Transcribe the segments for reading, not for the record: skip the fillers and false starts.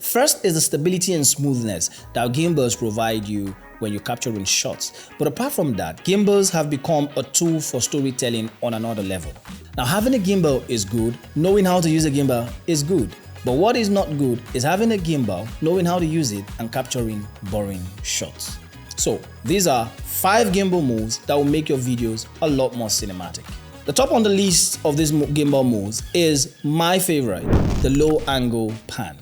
First is the stability and smoothness that gimbals provide you when you're capturing shots. But apart from that, gimbals have become a tool for storytelling on another level. Now, having a gimbal is good, knowing how to use a gimbal is good. But what is not good is having a gimbal, knowing how to use it, and capturing boring shots. So these are 5 gimbal moves that will make your videos a lot more cinematic. The top on the list of these gimbal moves is my favorite, the low angle pan.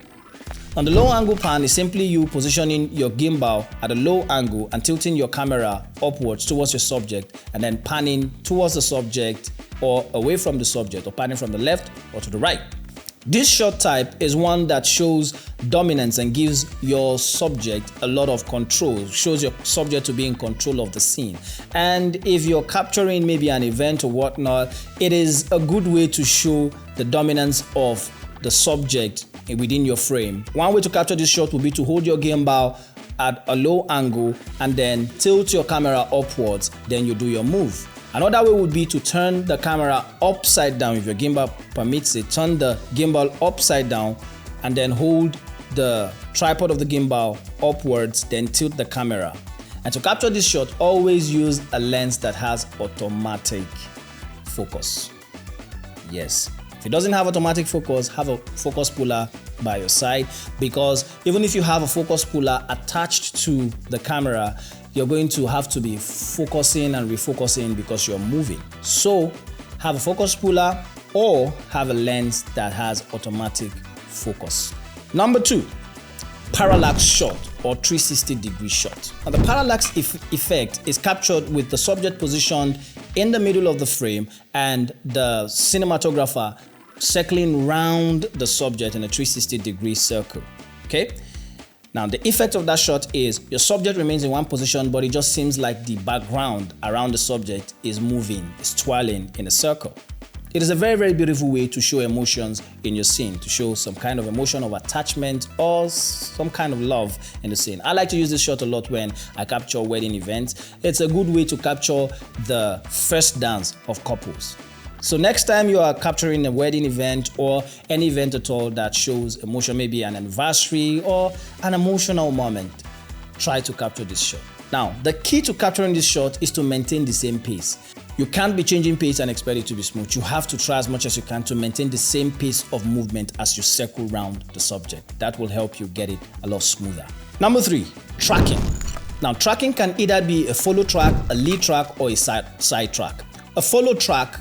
Now, the low angle pan is simply you positioning your gimbal at a low angle and tilting your camera upwards towards your subject and then panning towards the subject or away from the subject, or panning from the left or to the right. This shot type is one that shows dominance and gives your subject a lot of control, shows your subject to be in control of the scene. And if you're capturing maybe an event or whatnot, it is a good way to show the dominance of the subject within your frame. One way to capture this shot would be to hold your gimbal at a low angle and then tilt your camera upwards, then you do your move. Another way would be to turn the camera upside down. If your gimbal permits it, turn the gimbal upside down and then hold the tripod of the gimbal upwards, then tilt the camera. And to capture this shot, always use a lens that has automatic focus. Yes, if it doesn't have automatic focus, have a focus puller by your side, because even if you have a focus puller attached to the camera, you're going to have to be focusing and refocusing because you're moving. So have a focus puller or have a lens that has automatic focus. Number 2, parallax shot or 360-degree shot. Now, the parallax effect is captured with the subject positioned in the middle of the frame and the cinematographer circling round the subject in a 360-degree circle. Okay? Now, the effect of that shot is your subject remains in one position, but it just seems like the background around the subject is moving, is twirling in a circle. It is a very, very beautiful way to show emotions in your scene, to show some kind of emotion of attachment or some kind of love in the scene. I like to use this shot a lot when I capture wedding events. It's a good way to capture the first dance of couples. So next time you are capturing a wedding event or any event at all that shows emotion, maybe an anniversary or an emotional moment, try to capture this shot. Now, the key to capturing this shot is to maintain the same pace. You can't be changing pace and expect it to be smooth. You have to try as much as you can to maintain the same pace of movement as you circle around the subject. That will help you get it a lot smoother. Number 3, tracking. Now, tracking can either be a follow track, a lead track, or a side track. A follow track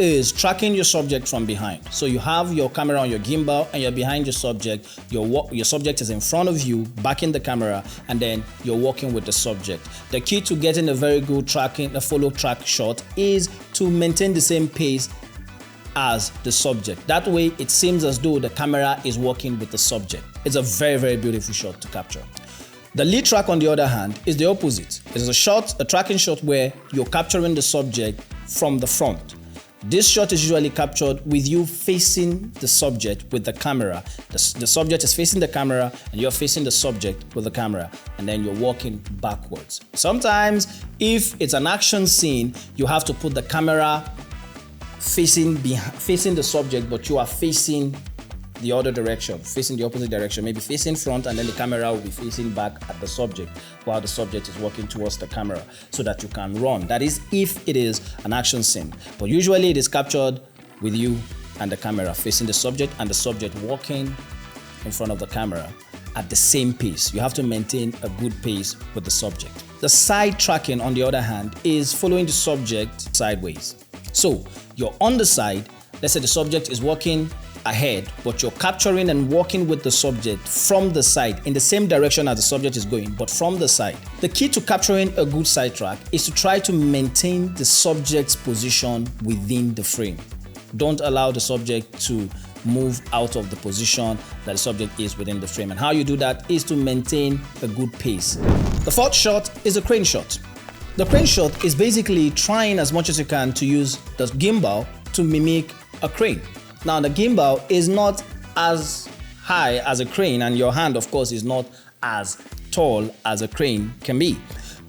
is tracking your subject from behind. So you have your camera on your gimbal and you're behind your subject. Your subject is in front of you, backing the camera, and then you're walking with the subject. The key to getting a very good a follow track shot is to maintain the same pace as the subject. That way it seems as though the camera is walking with the subject. It's a very, very beautiful shot to capture. The lead track, on the other hand, is the opposite. It's a tracking shot where you're capturing the subject from the front. This shot is usually captured with you facing the subject with the camera. The subject is facing the camera and you're facing the subject with the camera, and then you're walking backwards. Sometimes, if it's an action scene, you have to put the camera facing the subject, but you are facing the other direction, facing the opposite direction, maybe facing front, and then the camera will be facing back at the subject while the subject is walking towards the camera so that you can run. That is if it is an action scene. But usually it is captured with you and the camera facing the subject and the subject walking in front of the camera at the same pace. You have to maintain a good pace with the subject. The side tracking, on the other hand, is following the subject sideways. So you're on the side, let's say the subject is walking ahead, but you're capturing and walking with the subject from the side in the same direction as the subject is going, but from the side. The key to capturing a good side track is to try to maintain the subject's position within the frame. Don't allow the subject to move out of the position that the subject is within the frame. And how you do that is to maintain a good pace. The 4th shot is a crane shot. The crane shot is basically trying as much as you can to use the gimbal to mimic a crane. Now, the gimbal is not as high as a crane, and your hand, of course, is not as tall as a crane can be.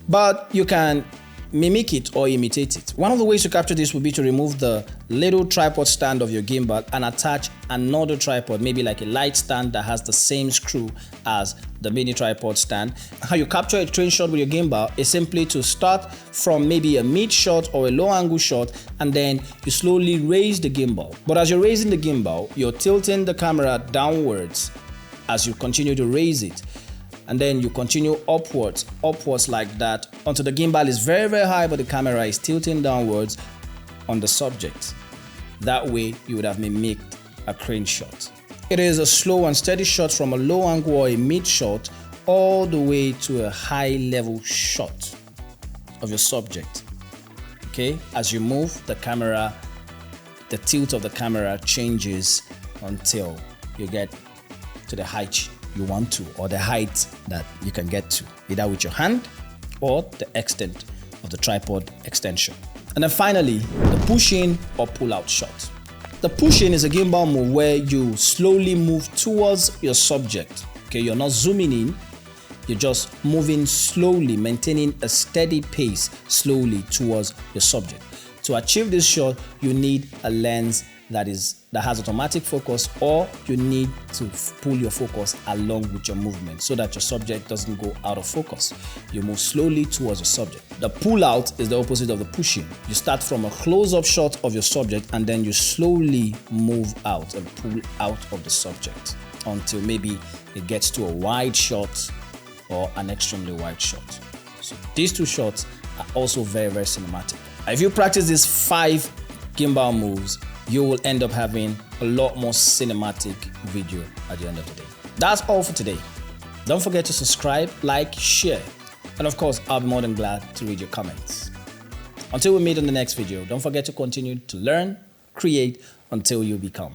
But you can mimic it or imitate it. One of the ways to capture this would be to remove the little tripod stand of your gimbal and attach another tripod, maybe like a light stand that has the same screw as the mini tripod stand. How you capture a crane shot with your gimbal is simply to start from maybe a mid shot or a low angle shot, and then you slowly raise the gimbal. But as you're raising the gimbal, you're tilting the camera downwards as you continue to raise it. And then you continue upwards like that until the gimbal is very, very high, but the camera is tilting downwards on the subject. That way you would have mimicked a crane shot. It is a slow and steady shot from a low angle or a mid shot all the way to a high level shot of your subject. Okay, as you move the camera, the tilt of the camera changes until you get to the height you want to, or the height that you can get to, either with your hand or the extent of the tripod extension. And then finally, the push in or pull out shot. The push in is a gimbal move where you slowly move towards your subject. Okay, you're not zooming in, you're just moving slowly, maintaining a steady pace slowly towards your subject. To achieve this shot, you need a lens that has automatic focus, or you need to pull your focus along with your movement so that your subject doesn't go out of focus. You move slowly towards your subject. The pull out is the opposite of the push in. You start from a close-up shot of your subject and then you slowly move out and pull out of the subject until maybe it gets to a wide shot or an extremely wide shot. So these two shots are also very, very cinematic. If you practice these 5 gimbal moves, you will end up having a lot more cinematic video at the end of the day. That's all for today. Don't forget to subscribe, like, share, and of course, I'll be more than glad to read your comments. Until we meet in the next video, don't forget to continue to learn, create until you become.